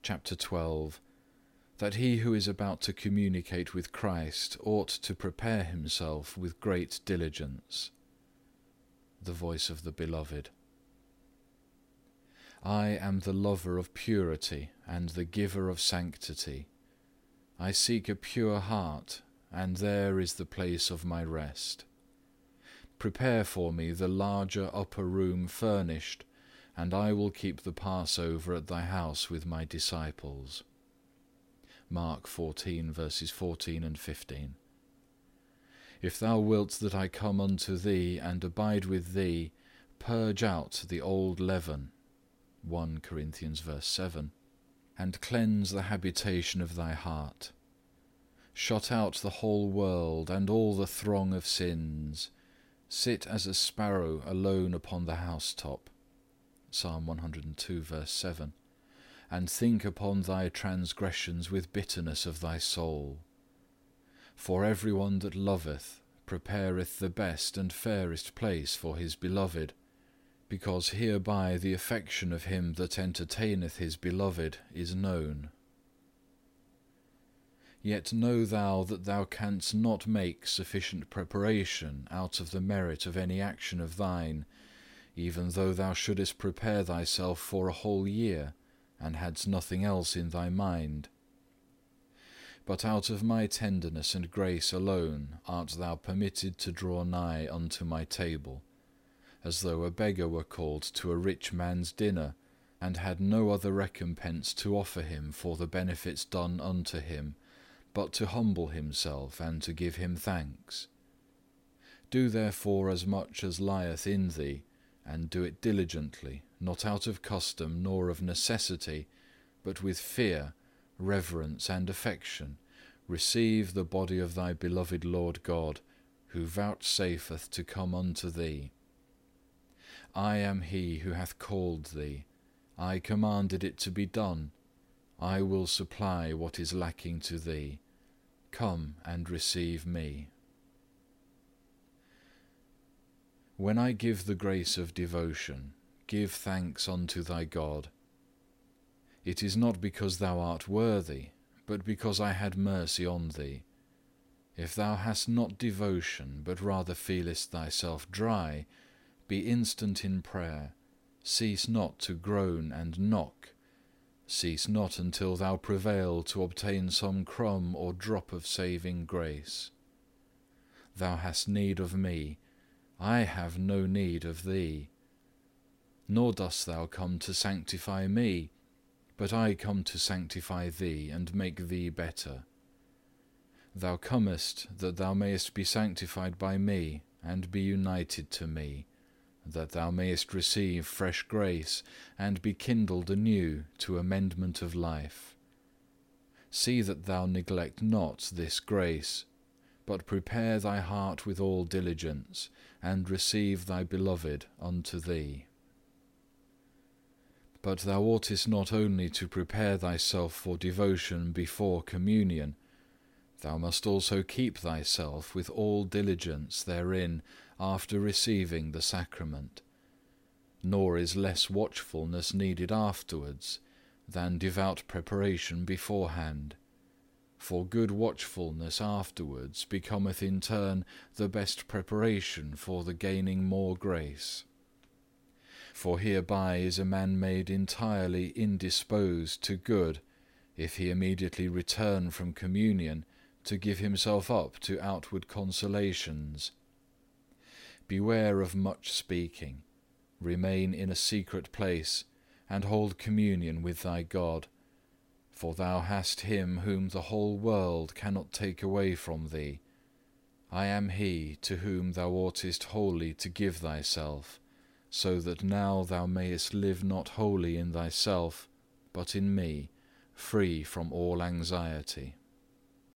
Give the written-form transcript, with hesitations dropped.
chapter 12, that he who is about to communicate with Christ ought to prepare himself with great diligence. The voice of the Beloved. I am the lover of purity and the giver of sanctity. I seek a pure heart, and there is the place of my rest. Prepare for me the larger upper room furnished, and I will keep the Passover at thy house with my disciples. Mark 14, verses 14 and 15. If thou wilt that I come unto thee and abide with thee, purge out the old leaven, 1 Corinthians verse 7, and cleanse the habitation of thy heart. Shut out the whole world and all the throng of sins. Sit as a sparrow alone upon the housetop, Psalm 102 verse 7, and think upon thy transgressions with bitterness of thy soul. For every one that loveth prepareth the best and fairest place for his beloved, because hereby the affection of him that entertaineth his beloved is known. Yet know thou that thou canst not make sufficient preparation out of the merit of any action of thine, even though thou shouldest prepare thyself for a whole year, and hadst nothing else in thy mind. But out of my tenderness and grace alone art thou permitted to draw nigh unto my table, as though a beggar were called to a rich man's dinner, and had no other recompense to offer him for the benefits done unto him, but to humble himself and to give him thanks. Do therefore as much as lieth in thee, and do it diligently, not out of custom nor of necessity, but with fear, reverence, and affection, receive the body of thy beloved Lord God, who vouchsafeth to come unto thee. I am he who hath called thee. I commanded it to be done. I will supply what is lacking to thee. Come and receive me. When I give the grace of devotion, give thanks unto thy God. It is not because thou art worthy, but because I had mercy on thee. If thou hast not devotion, but rather feelest thyself dry, be instant in prayer, cease not to groan and knock, cease not until thou prevail to obtain some crumb or drop of saving grace. Thou hast need of me, I have no need of thee. Nor dost thou come to sanctify me, but I come to sanctify thee and make thee better. Thou comest that thou mayest be sanctified by me and be united to me, that thou mayest receive fresh grace and be kindled anew to amendment of life. See that thou neglect not this grace, but prepare thy heart with all diligence, and receive thy beloved unto thee. But thou oughtest not only to prepare thyself for devotion before communion, thou must also keep thyself with all diligence therein after receiving the sacrament. Nor is less watchfulness needed afterwards than devout preparation beforehand. For good watchfulness afterwards becometh in turn the best preparation for the gaining more grace. For hereby is a man made entirely indisposed to good, if he immediately return from communion to give himself up to outward consolations. Beware of much speaking, remain in a secret place, and hold communion with thy God, for thou hast him whom the whole world cannot take away from thee. I am he to whom thou oughtest wholly to give thyself, so that now thou mayest live not wholly in thyself, but in me, free from all anxiety.